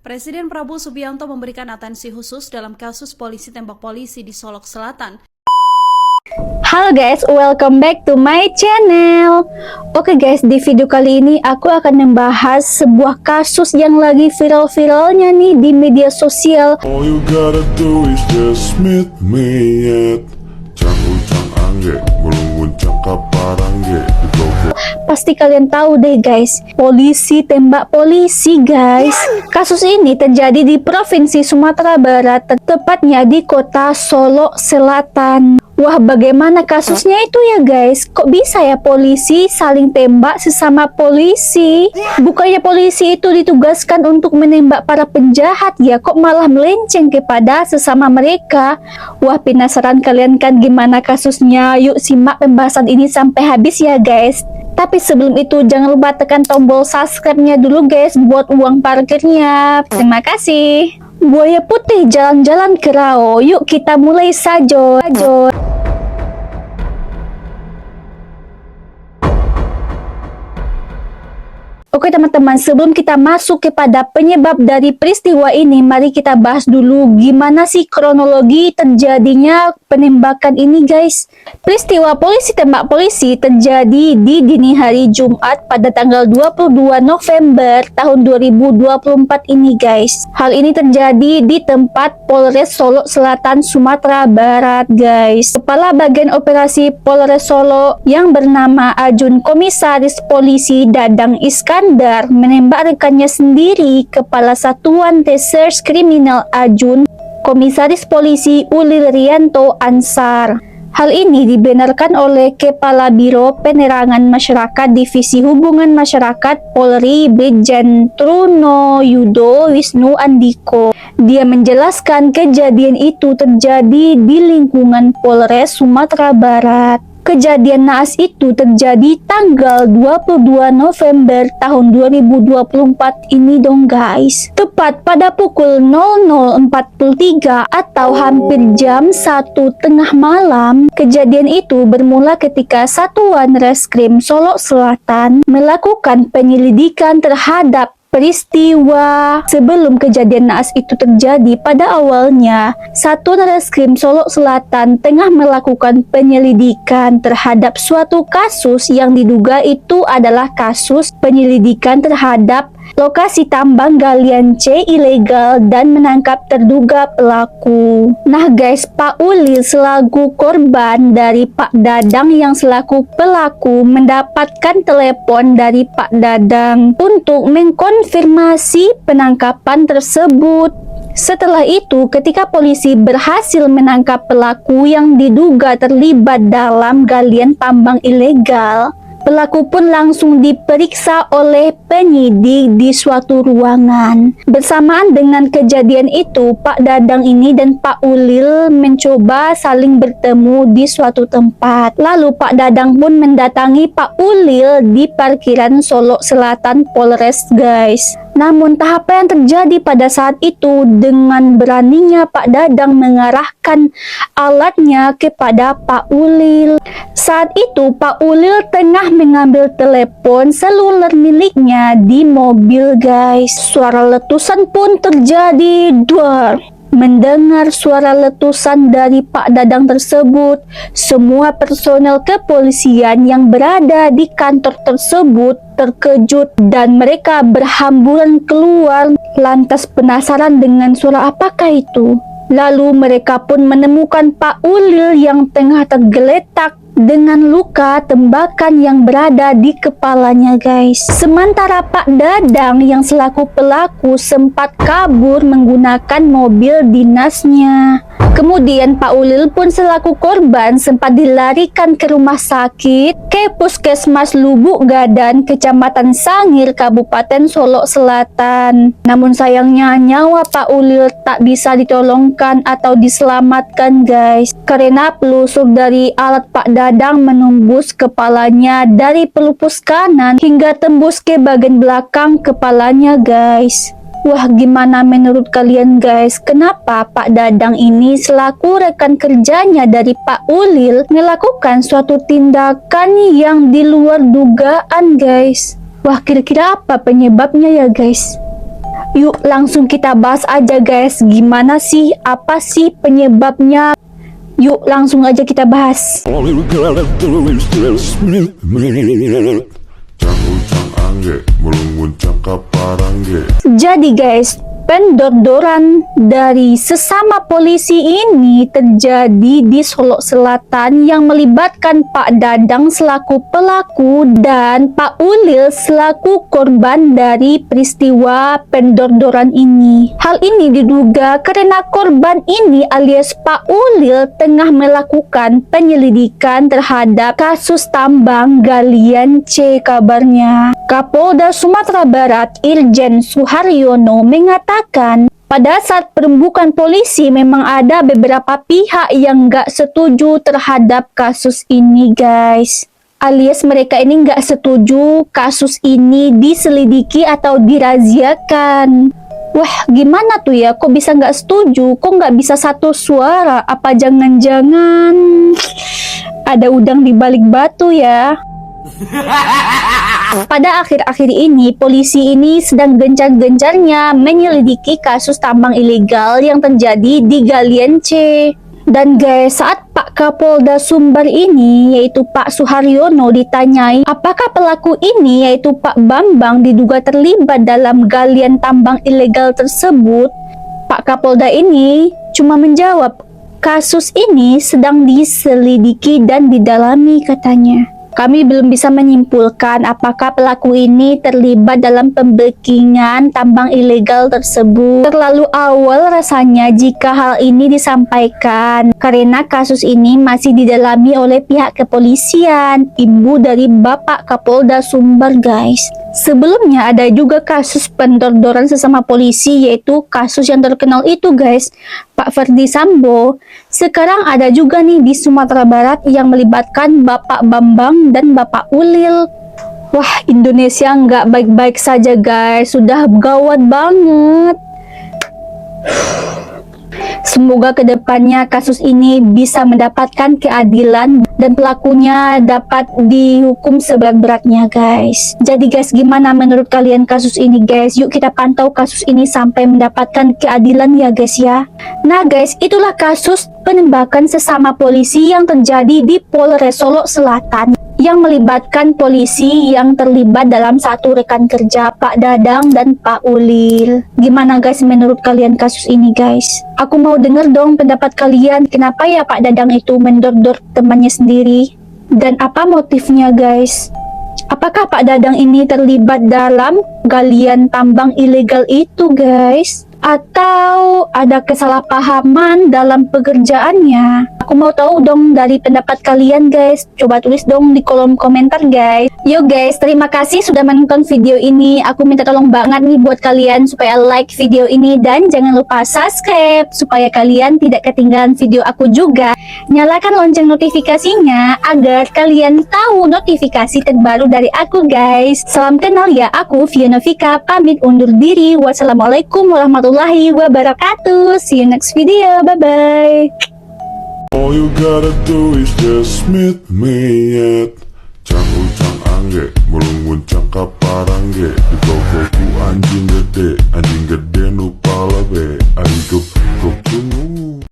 Presiden Prabowo Subianto memberikan atensi khusus dalam kasus polisi tembak polisi di Solok Selatan. Halo guys, welcome back to my channel. Oke guys, di video kali ini aku akan membahas sebuah kasus yang lagi viral-viralnya nih di media sosial. All you gotta do is just meet me at Cang Angge, Melunguncang Kaparangge di Blok. Pasti kalian tahu deh guys, polisi tembak polisi guys. Kasus ini terjadi di Provinsi Sumatera Barat, tepatnya di kota Solok Selatan. Wah, bagaimana kasusnya itu ya guys? Kok bisa ya polisi saling tembak sesama polisi? Bukannya polisi itu ditugaskan untuk menembak para penjahat ya, kok malah melenceng kepada sesama mereka? Wah, penasaran kalian kan gimana kasusnya? Yuk simak pembahasan ini sampai habis ya guys. Tapi sebelum itu jangan lupa tekan tombol subscribe-nya dulu guys buat uang parkirnya. Terima kasih. Buaya putih jalan-jalan ke Rao. Yuk kita mulai saja. Oke teman-teman, sebelum kita masuk kepada penyebab dari peristiwa ini, mari kita bahas dulu gimana sih kronologi terjadinya penembakan ini guys. Peristiwa polisi tembak polisi terjadi di dini hari Jumat pada tanggal 22 November tahun 2024 ini guys. Hal ini terjadi di tempat Polres Solok Selatan, Sumatera Barat guys. Kepala Bagian Operasi Polres Solok yang bernama Ajun Komisaris Polisi Dadang Iskandar menembak rekannya sendiri, Kepala Satuan Reserse Kriminal Ajun Komisaris Polisi Ulil Rianto Ansar. Hal ini dibenarkan oleh Kepala Biro Penerangan Masyarakat Divisi Hubungan Masyarakat Polri Brigjen Truno Yudo Wisnu Andiko. Dia menjelaskan kejadian itu terjadi di lingkungan Polres Sumatera Barat. Kejadian naas itu terjadi tanggal 22 November tahun 2024 ini dong guys. Tepat pada pukul 00.43 atau hampir jam 1 tengah malam. Kejadian itu bermula ketika Satuan Reskrim Solok Selatan melakukan penyelidikan terhadap peristiwa. Sebelum kejadian naas itu terjadi, pada awalnya Satuan Reskrim Solok Selatan tengah melakukan penyelidikan terhadap suatu kasus yang diduga itu adalah kasus penyelidikan terhadap lokasi tambang galian C ilegal dan menangkap terduga pelaku. Nah guys, Pak Ulil selaku korban dari Pak Dadang yang selaku pelaku mendapatkan telepon dari Pak Dadang untuk mengkonfirmasi penangkapan tersebut. Setelah itu, ketika polisi berhasil menangkap pelaku yang diduga terlibat dalam galian tambang ilegal, pelaku pun langsung diperiksa oleh penyidik di suatu ruangan. Bersamaan dengan kejadian itu, Pak Dadang ini dan Pak Ulil mencoba saling bertemu di suatu tempat. Lalu Pak Dadang pun mendatangi Pak Ulil di parkiran Solok Selatan Polres guys. Namun tahap yang terjadi pada saat itu, dengan beraninya Pak Dadang mengarahkan alatnya kepada Pak Ulil. Saat itu Pak Ulil tengah mengambil telepon seluler miliknya di mobil guys. Suara letusan pun terjadi. Mendengar suara letusan dari Pak Dadang tersebut, semua personel kepolisian yang berada di kantor tersebut terkejut dan mereka berhamburan keluar lantas penasaran dengan suara apakah itu. Lalu mereka pun menemukan Pak Ulil yang tengah tergeletak dengan luka tembakan yang berada di kepalanya guys. Sementara Pak Dadang yang selaku pelaku sempat kabur menggunakan mobil dinasnya. Kemudian Pak Ulil pun selaku korban sempat dilarikan ke rumah sakit ke Puskesmas Lubuk Gadan, Kecamatan Sangir, Kabupaten Solok Selatan. Namun sayangnya nyawa Pak Ulil tak bisa ditolongkan atau diselamatkan guys, karena pelusur dari alat Pak Dadang menembus kepalanya dari pelupus kanan hingga tembus ke bagian belakang kepalanya guys. Wah, gimana menurut kalian guys? Kenapa Pak Dadang ini selaku rekan kerjanya dari Pak Ulil melakukan suatu tindakan yang di luar dugaan guys? Wah, kira-kira apa penyebabnya ya guys? Yuk langsung kita bahas aja guys, gimana sih, apa sih penyebabnya? Yuk langsung aja kita bahas. All you gotta do is just meet me at Cang angge, melungun cangkap parangge. Jadi guys, pendordoran dari sesama polisi ini terjadi di Solok Selatan yang melibatkan Pak Dadang selaku pelaku dan Pak Ulil selaku korban dari peristiwa pendordoran ini. Hal ini diduga karena korban ini alias Pak Ulil tengah melakukan penyelidikan terhadap kasus tambang galian C kabarnya. Kapolda Sumatera Barat Irjen Suharyono mengatakan pada saat perembukan polisi memang ada beberapa pihak yang gak setuju terhadap kasus ini guys. Alias mereka ini gak setuju kasus ini diselidiki atau dirazziakan. Wah gimana tuh ya, kok bisa gak setuju, kok gak bisa satu suara, apa jangan-jangan ada udang di balik batu ya. Pada akhir-akhir ini, polisi ini sedang gencar-gencarnya menyelidiki kasus tambang ilegal yang terjadi di Galian C. Dan guys, saat Pak Kapolda Sumbar ini, yaitu Pak Suharyono ditanyai apakah pelaku ini, yaitu Pak Bambang, diduga terlibat dalam galian tambang ilegal tersebut, Pak Kapolda ini cuma menjawab, kasus ini sedang diselidiki dan didalami katanya. Kami belum bisa menyimpulkan apakah pelaku ini terlibat dalam pembekingan tambang ilegal tersebut. Terlalu awal rasanya jika hal ini disampaikan, karena kasus ini masih didalami oleh pihak kepolisian, imbu dari Bapak Kapolda Sumbar guys. Sebelumnya ada juga kasus pendordoran sesama polisi, yaitu kasus yang terkenal itu guys, Pak Ferdi Sambo. Sekarang ada juga nih di Sumatera Barat yang melibatkan Bapak Bambang dan Bapak Ulil. Wah, Indonesia nggak baik-baik saja guys, sudah gawat banget. Semoga kedepannya kasus ini bisa mendapatkan keadilan dan pelakunya dapat dihukum seberat-beratnya guys. Jadi guys, gimana menurut kalian kasus ini guys? Yuk kita pantau kasus ini sampai mendapatkan keadilan ya guys ya. Nah guys, itulah kasus penembakan sesama polisi yang terjadi di Polres Solok Selatan yang melibatkan polisi yang terlibat dalam satu rekan kerja, Pak Dadang dan Pak Ulil. Gimana guys menurut kalian kasus ini guys? Aku mau denger dong pendapat kalian, kenapa ya Pak Dadang itu mendordor temannya sendiri? Dan apa motifnya guys? Apakah Pak Dadang ini terlibat dalam galian tambang ilegal itu guys? Atau ada kesalahpahaman dalam pekerjaannya? Aku mau tahu dong dari pendapat kalian guys. Coba tulis dong di kolom komentar guys. Yo guys, terima kasih sudah menonton video ini. Aku minta tolong banget nih buat kalian supaya like video ini dan jangan lupa subscribe supaya kalian tidak ketinggalan video aku juga. Nyalakan lonceng notifikasinya agar kalian tahu notifikasi terbaru dari aku guys. Salam kenal ya, aku Fiona Vika pamit undur diri. Wassalamualaikum warahmatullahi wabarakatuh. See you next video. Bye bye. All you gotta do is just meet me at Cang angge, melungun cangkap parangge. Di tokoku anjing gede nu pala be. Ayo